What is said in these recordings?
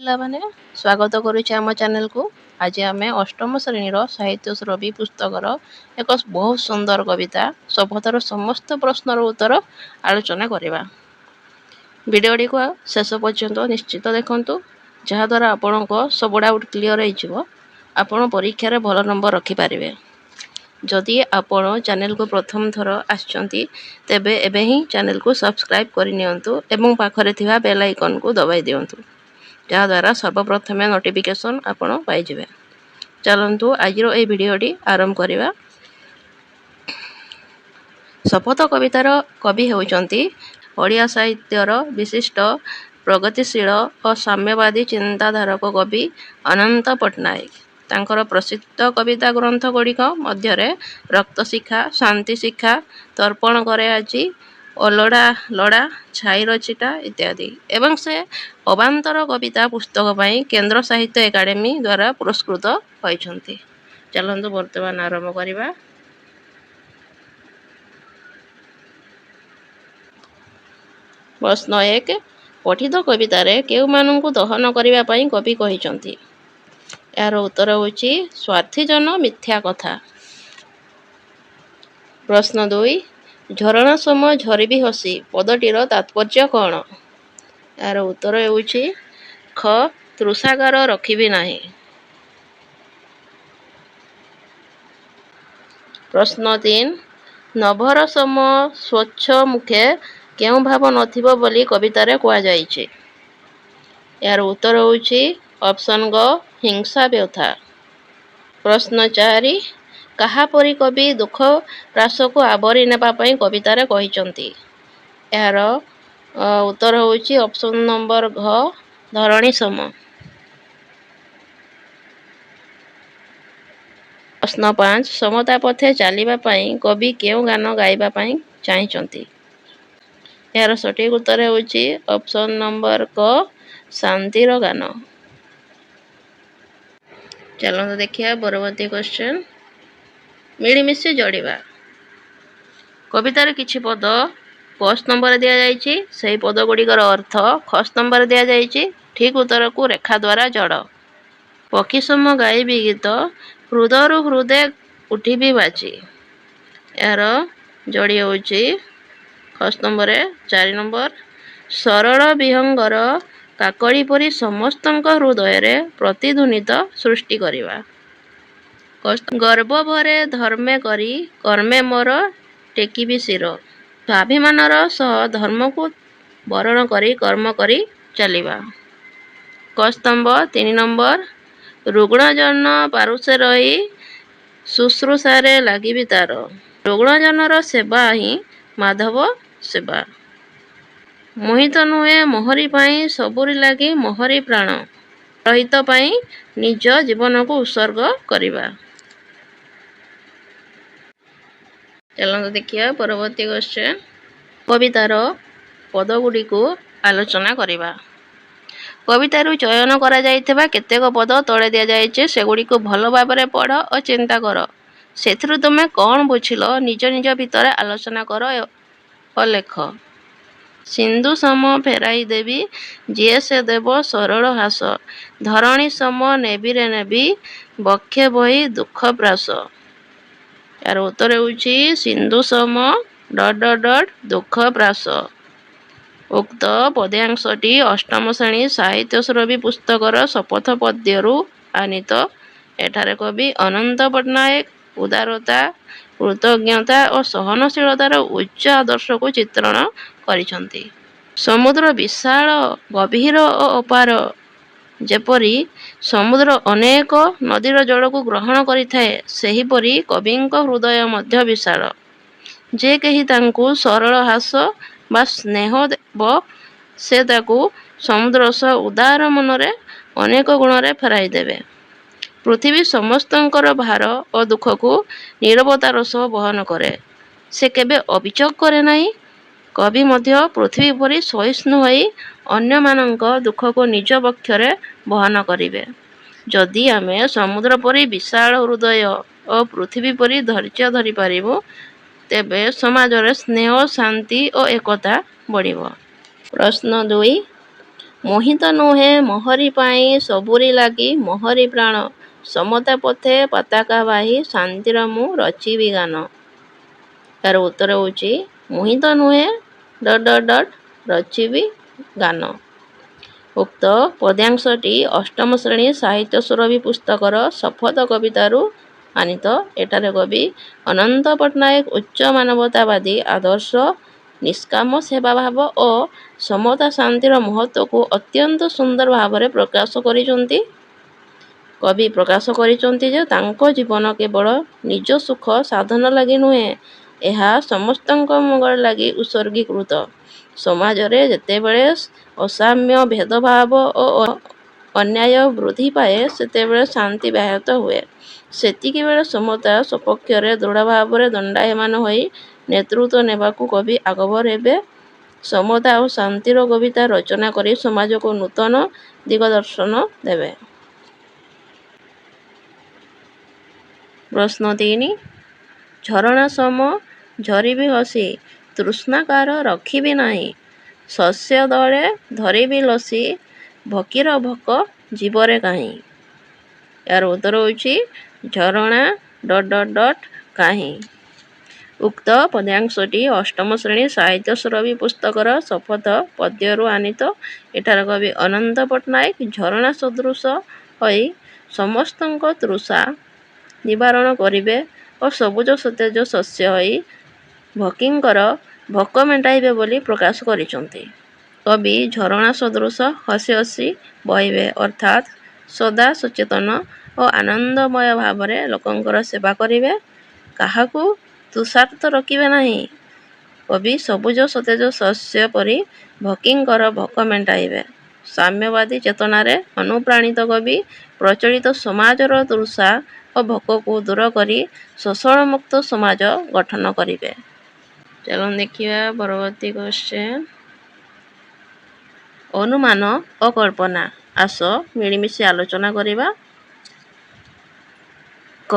ପିଲାମାନେ ସ୍ୱାଗତ କରୁଛି ଆମ ଚ୍ୟାନେଲକୁ। ଆଜି ଆମେ ଅଷ୍ଟମ ଶ୍ରେଣୀର ସାହିତ୍ୟ ସୁରଭି ପୁସ୍ତକର ଏକ ବହୁତ ସୁନ୍ଦର କବିତା ଶପଥର ସମସ୍ତ ପ୍ରଶ୍ନର ଉତ୍ତର ଆଲୋଚନା କରିବା। ଭିଡ଼ିଓଟିକୁ ଶେଷ ପର୍ଯ୍ୟନ୍ତ ନିଶ୍ଚିତ ଦେଖନ୍ତୁ, ଯାହାଦ୍ୱାରା ଆପଣଙ୍କ ସବୁ ଡାଉଟ୍ କ୍ଲିଅର ହେଇଯିବ। ଆପଣ ପରୀକ୍ଷାରେ ଭଲ ନମ୍ବର ରଖିପାରିବେ। ଯଦି ଆପଣ ଚ୍ୟାନେଲକୁ ପ୍ରଥମ ଥର ଆସିଛନ୍ତି ତେବେ ଏବେ ହିଁ ଚ୍ୟାନେଲକୁ ସବସ୍କ୍ରାଇବ୍ କରିନିଅନ୍ତୁ ଏବଂ ପାଖରେ ଥିବା ବେଲ୍ ଆଇକନ୍କୁ ଦବାଇ ଦିଅନ୍ତୁ, ଯାହାଦ୍ୱାରା ସର୍ବପ୍ରଥମେ ନୋଟିଫିକେସନ୍ ଆପଣ ପାଇଯିବେ। ଚାଲନ୍ତୁ ଆଜିର ଏହି ଭିଡ଼ିଓଟି ଆରମ୍ଭ କରିବା। ଶପଥ କବିତାର କବି ହେଉଛନ୍ତି ଓଡ଼ିଆ ସାହିତ୍ୟର ବିଶିଷ୍ଟ ପ୍ରଗତିଶୀଳ ଓ ସାମ୍ୟବାଦୀ ଚିନ୍ତାଧାରକ କବି ଅନନ୍ତ ପଟ୍ଟନାୟକ। ତାଙ୍କର ପ୍ରସିଦ୍ଧ କବିତା ଗ୍ରନ୍ଥ ଗୁଡ଼ିକ ମଧ୍ୟରେ ରକ୍ତଶିଖା, ଶାନ୍ତିଶିଖା, ତର୍ପଣ କରେ ଆଜି, ଅଲୋଡ଼ା ଲୋଡ଼ା, ଛାଇର ଛିଟା ଇତ୍ୟାଦି। ଏବଂ ସେ ଅବାନ୍ତର କବିତା ପୁସ୍ତକ ପାଇଁ କେନ୍ଦ୍ର ସାହିତ୍ୟ ଏକାଡେମୀ ଦ୍ୱାରା ପୁରସ୍କୃତ ହୋଇଛନ୍ତି। ଚାଲନ୍ତୁ ବର୍ତ୍ତମାନ ଆରମ୍ଭ କରିବା। ପ୍ରଶ୍ନ 1. ପଠିତ କବିତାରେ କେଉଁମାନଙ୍କୁ ଦହନ କରିବା ପାଇଁ କବି କହିଛନ୍ତି? ଏହାର ଉତ୍ତର ହେଉଛି ସ୍ୱାର୍ଥୀଜନ ମିଥ୍ୟା କଥା। ପ୍ରଶ୍ନ 2. ଝରଣା ସମ ଝରିବି ହସି ପଦଟିର ତାତ୍ପର୍ଯ୍ୟ କ'ଣ? ଏହାର ଉତ୍ତର ହେଉଛି ଖ. ତୃଷାଗାର ରଖିବି ନାହିଁ। ପ୍ରଶ୍ନ 3. ନଭର ସମ ସ୍ୱଚ୍ଛ ମୁଖେ କେଉଁ ଭାବ ନଥିବ ବୋଲି କବିତାରେ କୁହାଯାଇଛି? ଏହାର ଉତ୍ତର ହେଉଛି ଅପସନ୍ ଗ. ହିଂସା ବ୍ୟଥା। ପ୍ରଶ୍ନ 4. କାହାପରି କବି ଦୁଃଖ ରାଶକୁ ଆବରି ନେବା ପାଇଁ କବିତାରେ କହିଛନ୍ତି? ଏହାର ଉତ୍ତର ହେଉଛି ଅପସନ୍ ନମ୍ବର ଘ. ଧରଣୀ ସମ। ପ୍ରଶ୍ନ 5. ସମତା ପଥେ ଚାଲିବା ପାଇଁ କବି କେଉଁ ଗାନ ଗାଇବା ପାଇଁ ଚାହିଁଛନ୍ତି? ଏହାର ସଠିକ୍ ଉତ୍ତର ହେଉଛି ଅପସନ୍ ନମ୍ବର କ. ଶାନ୍ତିର ଗାନ। ଚାଲନ୍ତୁ ଦେଖିବା ପରବର୍ତ୍ତୀ କ୍ୱେଶ୍ଚନ୍। ମିଳିମିଶି ଯୋଡ଼ିବା। କବିତାରେ କିଛି ପଦ କ ସ୍ତମ୍ଭରେ ଦିଆଯାଇଛି, ସେହି ପଦ ଗୁଡ଼ିକର ଅର୍ଥ ଖ ସ୍ତମ୍ଭରେ ଦିଆଯାଇଛି। ଠିକ୍ ଉତ୍ତରକୁ ରେଖା ଦ୍ୱାରା ଯୋଡ଼। ପକ୍ଷୀ ସମ ଗାଇବି ଗୀତ, ହୃଦୟରୁ ହୃଦେ ଉଠିବି ବାଜି। ଏହାର ଯୋଡ଼ି ହେଉଛି ଖ ସ୍ତମ୍ଭରେ 4 ନମ୍ବର। ସରଳ ବିହଙ୍ଗର କାକଳି ପରି ସମସ୍ତଙ୍କ ହୃଦୟରେ ପ୍ରତିଧ୍ୱନିତ ସୃଷ୍ଟି କରିବା। ଗର୍ବ ଭରେ ଧର୍ମେ କରି କର୍ମେ ମୋର ଟେକିବି ଶିର। ସ୍ୱାଭିମାନର ସହ ଧର୍ମକୁ ବରଣ କରି କର୍ମ କରି ଚାଲିବା। କ ସ୍ତମ୍ଭ 3 ନମ୍ବର। ରୁଗ୍ଣ ଜନ ପାରୁଷେ ରହି ଶୁଶ୍ରୂଷାରେ ଲାଗିବି ତାର। ରୁଗ୍ଣ ଜନର ସେବା ହିଁ ମାଧବ ସେବା। ମୋହିତ ନୁହେଁ ମୋହରି ପାଇଁ ସବୁରି ଲାଗି ମୋହରି ପ୍ରାଣ। ପରହିତ ପାଇଁ ନିଜ ଜୀବନକୁ ଉତ୍ସର୍ଗ କରିବା। ଚାଲନ୍ତୁ ଦେଖିବା ପରବର୍ତ୍ତୀ କ୍ୱେଶ୍ଚନ୍। କବିତାର ପଦଗୁଡ଼ିକୁ ଆଲୋଚନା କରିବା। କବିତାରୁ ଚୟନ କରାଯାଇଥିବା କେତେକ ପଦ ତଳେ ଦିଆଯାଇଛି, ସେଗୁଡ଼ିକୁ ଭଲ ଭାବରେ ପଢ଼ ଓ ଚିନ୍ତା କର। ସେଥିରୁ ତୁମେ କ'ଣ ବୁଝିଲ ନିଜ ନିଜ ଭିତରେ ଆଲୋଚନା କର ଓ ଲେଖ। ସିନ୍ଧୁ ସମ ଫେରାଇ ଦେବି ଯିଏ ସେ ଦେବ ସରଳ ହାସ। ଧରଣୀ ସମ ନେବିରେ ନେବି ବକ୍ଷେ ବହି ଦୁଃଖ ପ୍ରାସ। ଏହାର ଉତ୍ତର ହେଉଛି ସିନ୍ଧୁ ସମ ... ଦୁଃଖ ପ୍ରାସ। ଉକ୍ତ ପଦ୍ୟାଂଶଟି ଅଷ୍ଟମ ଶ୍ରେଣୀ ସାହିତ୍ୟ ସୁରଭି ପୁସ୍ତକର ଶପଥ ପଦ୍ୟରୁ ଆନିତ। ଏଠାରେ କବି ଅନନ୍ତ ପଟ୍ଟନାୟକ ଉଦାରତା, କୃତଜ୍ଞତା ଓ ସହନଶୀଳତାର ଉଚ୍ଚ ଆଦର୍ଶକୁ ଚିତ୍ରଣ କରିଛନ୍ତି। ସମୁଦ୍ର ବିଶାଳ, ଗଭୀର ଓ ଅପାର। ଯେପରି ସମୁଦ୍ର ଅନେକ ନଦୀର ଜଳକୁ ଗ୍ରହଣ କରିଥାଏ, ସେହିପରି କବିଙ୍କ ହୃଦୟ ମଧ୍ୟ ବିଶାଳ। ଯେ କେହି ତାଙ୍କୁ ସରଳ ହାସ ବା ସ୍ନେହ ଦେବ, ସେ ତାକୁ ସମୁଦ୍ର ସହ ଉଦାର ମନରେ ଅନେକ ଗୁଣରେ ଫେରାଇ ଦେବେ। ପୃଥିବୀ ସମସ୍ତଙ୍କର ଭାର ଓ ଦୁଃଖକୁ ନୀରବତାର ସହ ବହନ କରେ, ସେ କେବେ ଅଭିଯୋଗ କରେ ନାହିଁ। କବି ମଧ୍ୟ ପୃଥିବୀ ପରି ସହିଷ୍ଣୁ ହୋଇ ଅନ୍ୟମାନଙ୍କ ଦୁଃଖକୁ ନିଜ ବକ୍ଷରେ ବହନ କରିବେ। ଯଦି ଆମେ ସମୁଦ୍ର ପରି ବିଶାଳ ହୃଦୟ ଓ ପୃଥିବୀ ପରି ଧୈର୍ଯ୍ୟ ଧରିପାରିବୁ, ତେବେ ସମାଜରେ ସ୍ନେହ, ଶାନ୍ତି ଓ ଏକତା ବଢ଼ିବ। ପ୍ରଶ୍ନ 2. ମୋହିତ ନୁହେଁ ମୋହରି ପାଇଁ ସବୁରି ଲାଗି ମୋହରି ପ୍ରାଣ ସମତା ପଥେ ପତାକା ବାହି ଶାନ୍ତିର ମୁଁ ରଚିବି ଗାନ। ଏହାର ଉତ୍ତର ହେଉଛି ମୋହିତ ନୁହେଁ ରଚିବି ଗାନ। ଉକ୍ତ ପଦ୍ୟାଂଶଟି ଅଷ୍ଟମ ଶ୍ରେଣୀ ସାହିତ୍ୟ ସୁରଭି ପୁସ୍ତକର ଶପଥ କବିତାରୁ ଆନିତ। ଏଠାରେ କବି ଅନନ୍ତ ପଟ୍ଟନାୟକ ଉଚ୍ଚ ମାନବତାବାଦୀ ଆଦର୍ଶ, ନିଷ୍କାମ ସେବାଭାବ ଓ ସମତା ଶାନ୍ତିର ମହତ୍ତ୍ୱକୁ ଅତ୍ୟନ୍ତ ସୁନ୍ଦର ଭାବରେ ପ୍ରକାଶ କରିଛନ୍ତି। କବି ପ୍ରକାଶ କରିଛନ୍ତି ଯେ ତାଙ୍କ ଜୀବନ କେବଳ ନିଜ ସୁଖ ସାଧନ ଲାଗି ନୁହେଁ, ଏହା ସମସ୍ତଙ୍କ ମଙ୍ଗଳ ଲାଗି ଉତ୍ସର୍ଗୀକୃତ। ସମାଜରେ ଯେତେବେଳେ ଅସାମ୍ୟ, ଭେଦଭାବ ଓ ଅନ୍ୟାୟ ବୃଦ୍ଧି ପାଏ, ସେତେବେଳେ ଶାନ୍ତି ବ୍ୟାହତ ହୁଏ। ସେତିକିବେଳେ ସମତା ସପକ୍ଷରେ ଦୃଢ଼ ଭାବରେ ଦଣ୍ଡାୟମାନ ହୋଇ ନେତୃତ୍ୱ ନେବାକୁ କବି ଆଗଭର ହେବେ। ସମତା ଓ ଶାନ୍ତିର କବିତା ରଚନା କରି ସମାଜକୁ ନୂତନ ଦିଗଦର୍ଶନ ଦେବେ। ପ୍ରଶ୍ନ 3. ଝରଣା ସମ ଝରିବି ହସି ତୃଷ୍ଣାକାର ରଖିବି ନାହିଁ ଶସ୍ୟ ଦଳେ ଧରିବି ଲସି ଭକିର ଭୋକ ଜୀବରେ କାହିଁ। ଏହାର ଉତ୍ତର ହେଉଛି ଝରଣା କାହିଁ। ଉକ୍ତ ପଦ୍ୟାଂଶଟି ଅଷ୍ଟମ ଶ୍ରେଣୀ ସାହିତ୍ୟ ସୁରଭି ପୁସ୍ତକର ଶପଥ ପଦ୍ୟରୁ ଆନିତ। ଏଠାରେ କବି ଅନନ୍ତ ପଟ୍ଟନାୟକ ଝରଣା ସଦୃଶ ହୋଇ ସମସ୍ତଙ୍କ ତୃଷା ନିବାରଣ କରିବେ ଓ ସବୁଜ ସତେଜ ଶସ୍ୟ ହୋଇ ଭୋକିଙ୍କର ଭୋକ ମେଣ୍ଟାଇବେ ବୋଲି ପ୍ରକାଶ କରିଛନ୍ତି। କବି ଝରଣା ସଦୃଶ ହସି ହସି ବହିବେ, ଅର୍ଥାତ୍ ସଦା ସଚେତନ ଓ ଆନନ୍ଦମୟ ଭାବରେ ଲୋକଙ୍କର ସେବା କରିବେ, କାହାକୁ ତୃଷାର୍ତ୍ତ ରଖିବେ ନାହିଁ। କବି ସବୁଜ ସତେଜ ଶସ୍ୟ ପରି ଭୋକିଙ୍କର ଭୋକ ମେଣ୍ଟାଇବେ। ସାମ୍ୟବାଦୀ ଚେତନାରେ ଅନୁପ୍ରାଣିତ କବି ପ୍ରଚଳିତ ସମାଜର ତୃଷା ଓ ଭୋକକୁ ଦୂର କରି ଶୋଷଣମୁକ୍ତ ସମାଜ ଗଠନ କରିବେ। ଚାଲନ୍ତୁ ଦେଖିବା ପରବର୍ତ୍ତୀ କ୍ୱେଶ୍ଚନ୍। ଅନୁମାନ ଓ କଳ୍ପନା। ଆସ ମିଳିମିଶି ଆଲୋଚନା କରିବା। କ.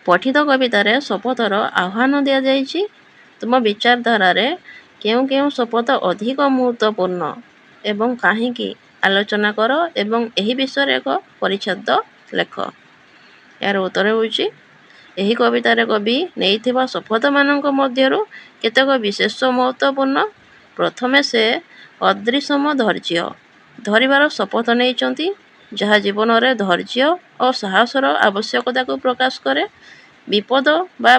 ପଠିତ କବିତାରେ ଶପଥର ଆହ୍ୱାନ ଦିଆଯାଇଛି। ତୁମ ବିଚାରଧାରାରେ କେଉଁ କେଉଁ ଶପଥ ଅଧିକ ମହତ୍ତ୍ୱପୂର୍ଣ୍ଣ ଏବଂ କାହିଁକି ଆଲୋଚନା କର ଏବଂ ଏହି ବିଷୟରେ ଏକ ପରିଚ୍ଛେଦ ଲେଖ। ଏହାର ଉତ୍ତର ହେଉଛି ଏହି କବିତାରେ କବି ନେଇଥିବା ଶପଥମାନଙ୍କ ମଧ୍ୟରୁ କେତେକ ବିଶେଷ ମହତ୍ତ୍ୱପୂର୍ଣ୍ଣ। ପ୍ରଥମେ ସେ ଅଦ୍ରିସମ ଧୈର୍ଯ୍ୟ ଧରିବାର ଶପଥ ନେଇଛନ୍ତି, ଯାହା ଜୀବନରେ ଧୈର୍ଯ୍ୟ ଓ ସାହସର ଆବଶ୍ୟକତାକୁ ପ୍ରକାଶ କରେ। ବିପଦ ବା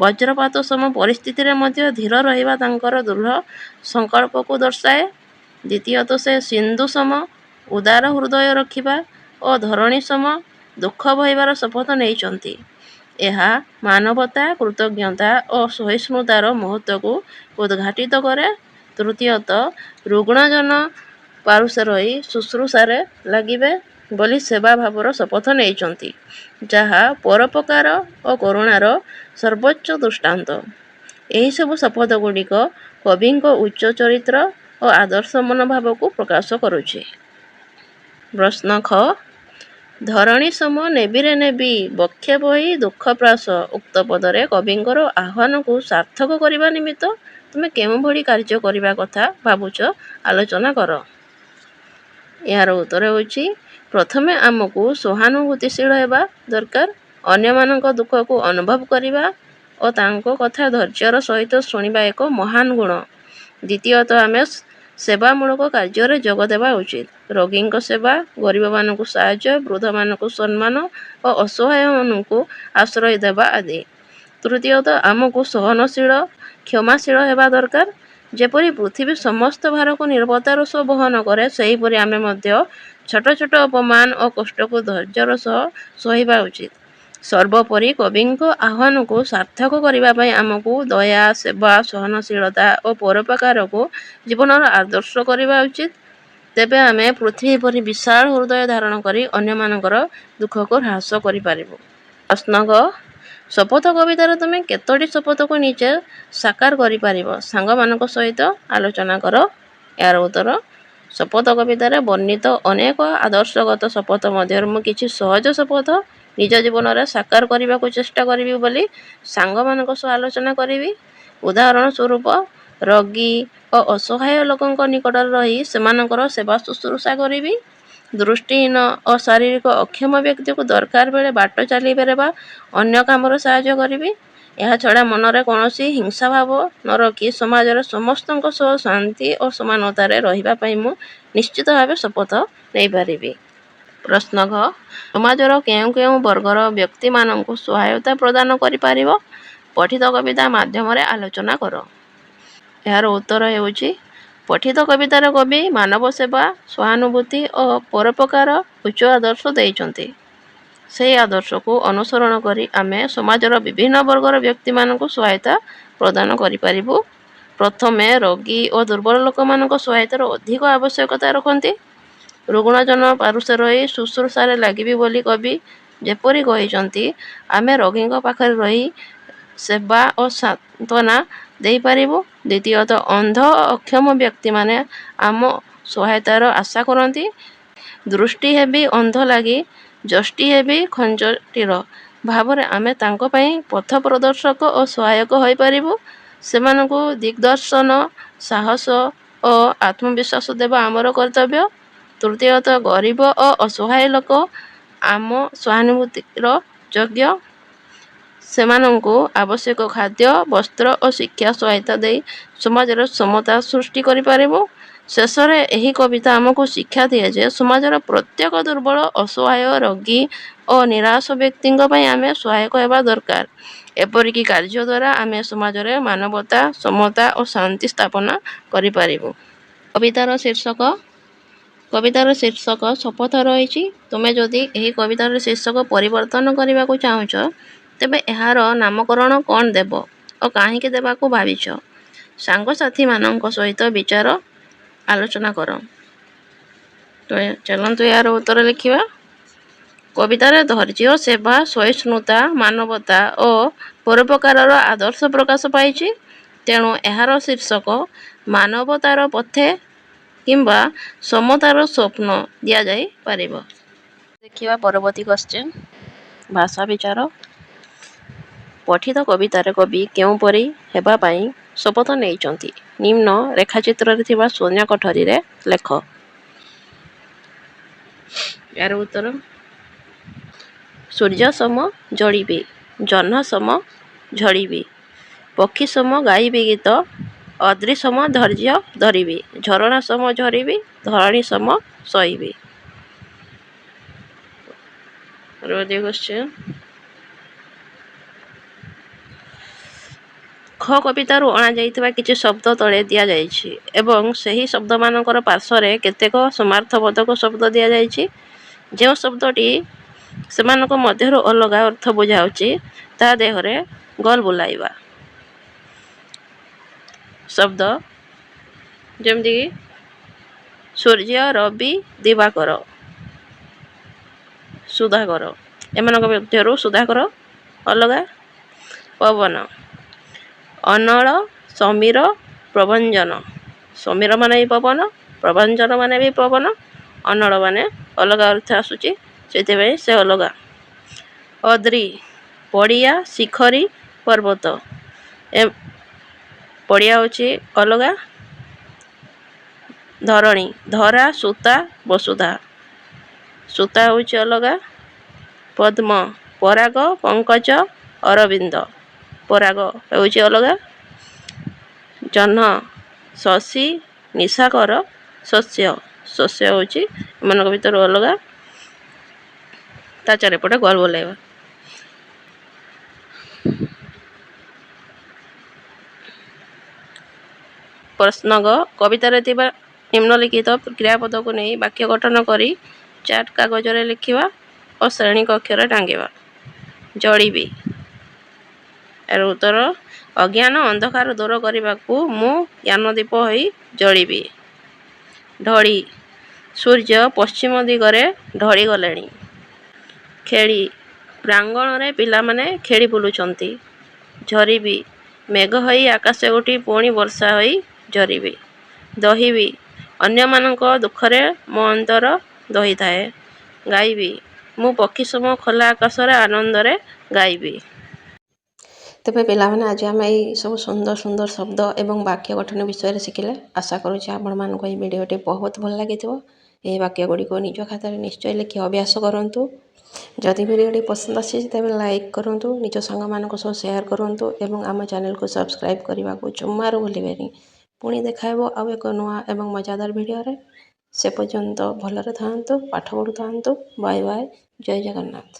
ବଜ୍ରପାତ ସମ ପରିସ୍ଥିତିରେ ମଧ୍ୟ ଧୀର ରହିବା ତାଙ୍କର ଦୃଢ଼ ସଂକଳ୍ପକୁ ଦର୍ଶାଏ। ଦ୍ୱିତୀୟତଃ ସେ ସିନ୍ଧୁ ସମ ଉଦାର ହୃଦୟ ରଖିବା ଓ ଧରଣୀ ସମ ଦୁଃଖ ବହିବାର ଶପଥ ନେଇଛନ୍ତି। ଏହା ମାନବତା, କୃତଜ୍ଞତା ଓ ସହିଷ୍ଣୁତାର ମହତ୍ତ୍ୱକୁ ଉଦ୍ଘାଟିତ କରେ। ତୃତୀୟତଃ ରୁଗ୍ଣ ଜନ ପାରୁଷେ ରହି ଶୁଶ୍ରୂଷାରେ ଲାଗିବେ ବୋଲି ସେବା ଭାବର ଶପଥ ନେଇଛନ୍ତି, ଯାହା ପରୋପକାର ଓ କରୁଣାର ସର୍ବୋଚ୍ଚ ଦୃଷ୍ଟାନ୍ତ। ଏହିସବୁ ଶପଥଗୁଡ଼ିକ କବିଙ୍କ ଉଚ୍ଚ ଚରିତ୍ର ଓ ଆଦର୍ଶ ମନୋଭାବକୁ ପ୍ରକାଶ କରୁଛି। ପ୍ରଶ୍ନ ଖ. ଧରଣୀ ସମ ନେବିରେ ନେବି ବକ୍ଷେ ବହି ଦୁଃଖ ପ୍ରାସ। ଉକ୍ତ ପଦରେ କବିଙ୍କର ଆହ୍ୱାନକୁ ସାର୍ଥକ କରିବା ନିମିତ୍ତ ତୁମେ କେଉଁଭଳି କାର୍ଯ୍ୟ କରିବା କଥା ଭାବୁଛ, ଆଲୋଚନା କର। ଏହାର ଉତ୍ତର ହେଉଛି ପ୍ରଥମେ ଆମକୁ ସହାନୁଭୂତିଶୀଳ ହେବା ଦରକାର। ଅନ୍ୟମାନଙ୍କ ଦୁଃଖକୁ ଅନୁଭବ କରିବା ଓ ତାଙ୍କ କଥା ଧୈର୍ଯ୍ୟର ସହିତ ଶୁଣିବା ଏକ ମହାନ ଗୁଣ। ଦ୍ୱିତୀୟତଃ ଆମେ ସେବାମୂଳକ କାର୍ଯ୍ୟରେ ଯୋଗ ଦେବା ଉଚିତ। ରୋଗୀଙ୍କ ସେବା, ଗରିବମାନଙ୍କୁ ସାହାଯ୍ୟ, ବୃଦ୍ଧମାନଙ୍କୁ ସମ୍ମାନ ଓ ଅସହାୟମାନଙ୍କୁ ଆଶ୍ରୟ ଦେବା ଆଦି। ତୃତୀୟତଃ ଆମକୁ ସହନଶୀଳ, କ୍ଷମାଶୀଳ ହେବା ଦରକାର। ଯେପରି ପୃଥିବୀ ସମସ୍ତ ଭାରକୁ ନିରବତାର ସହ ବହନ କରେ, ସେହିପରି ଆମେ ମଧ୍ୟ ଛୋଟ ଛୋଟ ଅପମାନ ଓ କଷ୍ଟକୁ ଧୈର୍ଯ୍ୟର ସହ ସହିବା ଉଚିତ। ସର୍ବୋପରି କବିଙ୍କ ଆହ୍ୱାନକୁ ସାର୍ଥକ କରିବା ପାଇଁ ଆମକୁ ଦୟା, ସେବା, ସହନଶୀଳତା ଓ ପରୋପକାରକୁ ଜୀବନର ଆଦର୍ଶ କରିବା ଉଚିତ। ତେବେ ଆମେ ପୃଥିବୀ ପରି ବିଶାଳ ହୃଦୟ ଧାରଣ କରି ଅନ୍ୟମାନଙ୍କର ଦୁଃଖକୁ ହ୍ରାସ କରିପାରିବୁ। ପ୍ରଶ୍ନ ଗ. ଶପଥ କବିତାରେ ତୁମେ କେତୋଟି ଶପଥକୁ ନିଜେ ସାକାର କରିପାରିବ, ସାଙ୍ଗମାନଙ୍କ ସହିତ ଆଲୋଚନା କର। ଏହାର ଉତ୍ତର ଶପଥ କବିତାରେ ବର୍ଣ୍ଣିତ ଅନେକ ଆଦର୍ଶଗତ ଶପଥ ମଧ୍ୟରୁ ମୁଁ କିଛି ସହଜ ଶପଥ ନିଜ ଜୀବନରେ ସାକାର କରିବାକୁ ଚେଷ୍ଟା କରିବି ବୋଲି ସାଙ୍ଗମାନଙ୍କ ସହ ଆଲୋଚନା କରିବି। ଉଦାହରଣ ସ୍ୱରୂପ ରୋଗୀ ଓ ଅସହାୟ ଲୋକଙ୍କ ନିକଟରେ ରହି ସେମାନଙ୍କର ସେବା ଶୁଶ୍ରୂଷା କରିବି। ଦୃଷ୍ଟିହୀନ ଓ ଶାରୀରିକ ଅକ୍ଷମ ବ୍ୟକ୍ତିକୁ ଦରକାର ବେଳେ ବାଟ ଚାଲିବାରେ ବା ଅନ୍ୟ କାମରେ ସାହାଯ୍ୟ କରିବି। ଏହାଛଡ଼ା ମନରେ କୌଣସି ହିଂସାଭାବ ନ ରଖି ସମାଜରେ ସମସ୍ତଙ୍କ ସହ ଶାନ୍ତି ଓ ସମାନତାରେ ରହିବା ପାଇଁ ମୁଁ ନିଶ୍ଚିତ ଭାବେ ଶପଥ ନେଇପାରିବି। ପ୍ରଶ୍ନ ଘ ସମାଜର କେଉଁ କେଉଁ ବର୍ଗର ବ୍ୟକ୍ତିମାନଙ୍କୁ ସହାୟତା ପ୍ରଦାନ କରିପାରିବ? ପଠିତ କବିତା ମାଧ୍ୟମରେ ଆଲୋଚନା କର। ଏହାର ଉତ୍ତର ହେଉଛି ପଠିତ କବିତାର କବି ମାନବ ସେବା, ସହାନୁଭୂତି ଓ ପରୋପକାର ଉଚ୍ଚ ଆଦର୍ଶ ଦେଇଛନ୍ତି। ସେହି ଆଦର୍ଶକୁ ଅନୁସରଣ କରି ଆମେ ସମାଜର ବିଭିନ୍ନ ବର୍ଗର ବ୍ୟକ୍ତିମାନଙ୍କୁ ସହାୟତା ପ୍ରଦାନ କରିପାରିବୁ। ପ୍ରଥମେ ରୋଗୀ ଓ ଦୁର୍ବଳ ଲୋକମାନଙ୍କ ସହାୟତାର ଅଧିକ ଆବଶ୍ୟକତା ରଖନ୍ତି। ରୁଗ୍ଣଜନ ପାରୁଷେ ରହି ଶୁଶ୍ରୂଷାରେ ଲାଗିବି ବୋଲି କବି ଯେପରି କହିଛନ୍ତି, ଆମେ ରୋଗୀଙ୍କ ପାଖରେ ରହି ସେବା ଓ ସାନ୍ତ୍ୱନା ଦେଇପାରିବୁ। ଦ୍ୱିତୀୟତଃ ଅନ୍ଧ ଓ ଅକ୍ଷମ ବ୍ୟକ୍ତିମାନେ ଆମ ସହାୟତାର ଆଶା କରନ୍ତି। ଦୃଷ୍ଟି ହେବି ଅନ୍ଧ ଲାଗି ଯଷ୍ଟି ହେବି ଖଞ୍ଜଟିର ଭାବରେ ଆମେ ତାଙ୍କ ପାଇଁ ପଥ ପ୍ରଦର୍ଶକ ଓ ସହାୟକ ହୋଇପାରିବୁ। ସେମାନଙ୍କୁ ଦିଗ୍ଦର୍ଶନ, ସାହସ ଓ ଆତ୍ମବିଶ୍ୱାସ ଦେବା ଆମର କର୍ତ୍ତବ୍ୟ। ତୃତୀୟତଃ ଗରିବ ଓ ଅସହାୟ ଲୋକ ଆମ ସହାନୁଭୂତିର ଯୋଗ୍ୟ। ସେମାନଙ୍କୁ ଆବଶ୍ୟକ ଖାଦ୍ୟ, ବସ୍ତ୍ର ଓ ଶିକ୍ଷା ସହାୟତା ଦେଇ ସମାଜରେ ସମତା ସୃଷ୍ଟି କରିପାରିବୁ। ଶେଷରେ ଏହି କବିତା ଆମକୁ ଶିକ୍ଷା ଦିଏ ଯେ ସମାଜର ପ୍ରତ୍ୟେକ ଦୁର୍ବଳ, ଅସହାୟ, ରୋଗୀ ଓ ନିରାଶ ବ୍ୟକ୍ତିଙ୍କ ପାଇଁ ଆମେ ସହାୟକ ହେବା ଦରକାର। ଏପରିକି କାର୍ଯ୍ୟ ଦ୍ୱାରା ଆମେ ସମାଜରେ ମାନବତା, ସମତା ଓ ଶାନ୍ତି ସ୍ଥାପନା କରିପାରିବୁ। କବିତାର ଶୀର୍ଷକ ଶପଥ ରହିଛି। ତୁମେ ଯଦି ଏହି କବିତାର ଶୀର୍ଷକ ପରିବର୍ତ୍ତନ କରିବାକୁ ଚାହୁଁଛ, ତେବେ ଏହାର ନାମକରଣ କ'ଣ ଦେବ ଓ କାହିଁକି ଦେବାକୁ ଭାବିଛ? ସାଙ୍ଗସାଥୀମାନଙ୍କ ସହିତ ବିଚାର ଆଲୋଚନା କର। ତ ଚାଲନ୍ତୁ ଏହାର ଉତ୍ତର ଲେଖିବା। କବିତାରେ ଧୈର୍ଯ୍ୟ, ସେବା, ସହିଷ୍ଣୁତା, ମାନବତା ଓ ପରୋପକାରର ଆଦର୍ଶ ପ୍ରକାଶ ପାଇଛି। ତେଣୁ ଏହାର ଶୀର୍ଷକ ମାନବତାର ପଥେ କିମ୍ବା ସମତାର ସ୍ୱପ୍ନ ଦିଆଯାଇପାରିବ। ଦେଖିବା ପରବର୍ତ୍ତୀ କ୍ୱେଶ୍ଚନ୍। ଭାଷା ବିଚାର। ପଠିତ କବିତାରେ କବି କେଉଁପରି ହେବା ପାଇଁ ଶପଥ ନେଇଛନ୍ତି? ନିମ୍ନ ରେଖାଚିତ୍ରରେ ଥିବା ଶୂନ୍ୟ କୋଠରୀରେ ଲେଖ। ଏହାର ଉତ୍ତର ସୂର୍ଯ୍ୟ ସମ ଜଳିବି, ଜହ୍ନ ସମ ଝଡ଼ିବି, ପକ୍ଷୀ ସମ ଗାଇବି ଗୀତ, ଅଦ୍ରି ସମ ଧୈର୍ଯ୍ୟ ଧରିବି, ଝରଣା ସମ ଝରିବି, ଧରଣୀ ସମ ସହିବି। ପରବର୍ତ୍ତୀ କ୍ୱେଶ୍ଚନ୍। ଖ କବିତାରୁ ଅଣାଯାଇଥିବା କିଛି ଶବ୍ଦ ତଳେ ଦିଆଯାଇଛି ଏବଂ ସେହି ଶବ୍ଦମାନଙ୍କର ପାର୍ଶ୍ୱରେ କେତେକ ସମାର୍ଥବୋଧକ ଶବ୍ଦ ଦିଆଯାଇଛି। ଯେଉଁ ଶବ୍ଦଟି ସେମାନଙ୍କ ମଧ୍ୟରୁ ଅଲଗା ଅର୍ଥ ବୁଝାଉଛି, ତାହା ଦେହରେ ଗୋଲ ବୁଲାଇବା। ଶବ୍ଦ ଯେମିତିକି ସୂର୍ଯ୍ୟ, ରବି, ଦିବାକର, ସୁଧାକର। ଏମାନଙ୍କ ମଧ୍ୟରୁ ସୁଧାକର ଅଲଗା। ପବନ ଅନଳ, ସମୀର, ପ୍ରଭଞ୍ଜନ। ସମୀର ମାନେ ବି ପବନ, ପ୍ରଭଞ୍ଜନ ମାନେ ବି ପବନ, ଅନଳ ମାନେ ଅଲଗା ଅର୍ଥ ଆସୁଛି, ସେଥିପାଇଁ ସେ ଅଲଗା। ଅଦ୍ରି ପଡ଼ିଆ, ଶିଖରୀ, ପର୍ବତ। ପଡ଼ିଆ ହେଉଛି ଅଲଗା। ଧରଣୀ ଧରା, ସୂତା, ବସୁଧା। ସୂତା ହେଉଛି ଅଲଗା। ପଦ୍ମ ପରାଗ, ପଙ୍କଜ, ଅରବିନ୍ଦ। ପରାଗ ହେଉଛି ଅଲଗା। ଜହ୍ନ ଶଶୀ, ନିଶାକର, ଶସ୍ୟ। ଶସ୍ୟ ହେଉଛି ଏମାନଙ୍କ ଭିତରୁ ଅଲଗା। ତା ଚାରିପଟେ ଗୋଲ ବୁଲାଇବା। ପ୍ରଶ୍ନ ଗ କବିତାରେ ଥିବା ନିମ୍ନଲିଖିତ କ୍ରିୟାପଦକୁ ନେଇ ବାକ୍ୟ ଗଠନ କରି ଚାର୍ଟ କାଗଜରେ ଲେଖିବା ଓ ଶ୍ରେଣୀ କକ୍ଷରେ ଟାଙ୍ଗିବା। ଜଳିବି। ଏହାର ଉତ୍ତର ଅଜ୍ଞାନ ଅନ୍ଧକାର ଦୂର କରିବାକୁ ମୁଁ ଜ୍ଞାନଦୀପ ହୋଇ ଜଳିବି। ଢଳି ସୂର୍ଯ୍ୟ ପଶ୍ଚିମ ଦିଗରେ ଢଳିଗଲେଣି। ଖେଳି ପ୍ରାଙ୍ଗଣରେ ପିଲାମାନେ ଖେଳି ବୁଲୁଛନ୍ତି। ଝରିବି ମେଘ ହୋଇ ଆକାଶ ଉଠି ପୁଣି ବର୍ଷା ହୋଇ ଝରିବି। ଦହିବି ଅନ୍ୟମାନଙ୍କ ଦୁଃଖରେ ମୋ ଅନ୍ତର ଦହିଥାଏ। ଗାଇବି ମୁଁ ପକ୍ଷୀ ସମ ଖୋଲା ଆକାଶରେ ଆନନ୍ଦରେ ଗାଇବି। ତେବେ ପିଲାମାନେ ଆଜି ଆମେ ଏଇ ସବୁ ସୁନ୍ଦର ସୁନ୍ଦର ଶବ୍ଦ ଏବଂ ବାକ୍ୟ ଗଠନ ବିଷୟରେ ଶିଖିଲେ। ଆଶା କରୁଛି ଆପଣମାନଙ୍କୁ ଏହି ଭିଡ଼ିଓଟି ବହୁତ ଭଲ ଲାଗିଥିବ। ଏହି ବାକ୍ୟ ଗୁଡ଼ିକୁ ନିଜ ଖାତାରେ ନିଶ୍ଚୟ ଲେଖି ଅଭ୍ୟାସ କରନ୍ତୁ। ଯଦି ଭିଡ଼ିଓଟି ପସନ୍ଦ ଆସିଛି ତେବେ ଲାଇକ୍ କରନ୍ତୁ, ନିଜ ସାଙ୍ଗମାନଙ୍କ ସହ ସେୟାର କରନ୍ତୁ ଏବଂ ଆମ ଚ୍ୟାନେଲକୁ ସବସ୍କ୍ରାଇବ୍ କରିବାକୁ ଜମାରୁ ଭୁଲିବେନି। ପୁଣି ଦେଖା ହେବ ଆଉ ଏକ ନୂଆ ଏବଂ ମଜାଦାର ଭିଡ଼ିଓରେ। ସେ ପର୍ଯ୍ୟନ୍ତ ଭଲରେ ଥାଆନ୍ତୁ, ପାଠ ପଢ଼ୁଥାନ୍ତୁ। ବାଏ ବାଏ, ଜୟ ଜଗନ୍ନାଥ।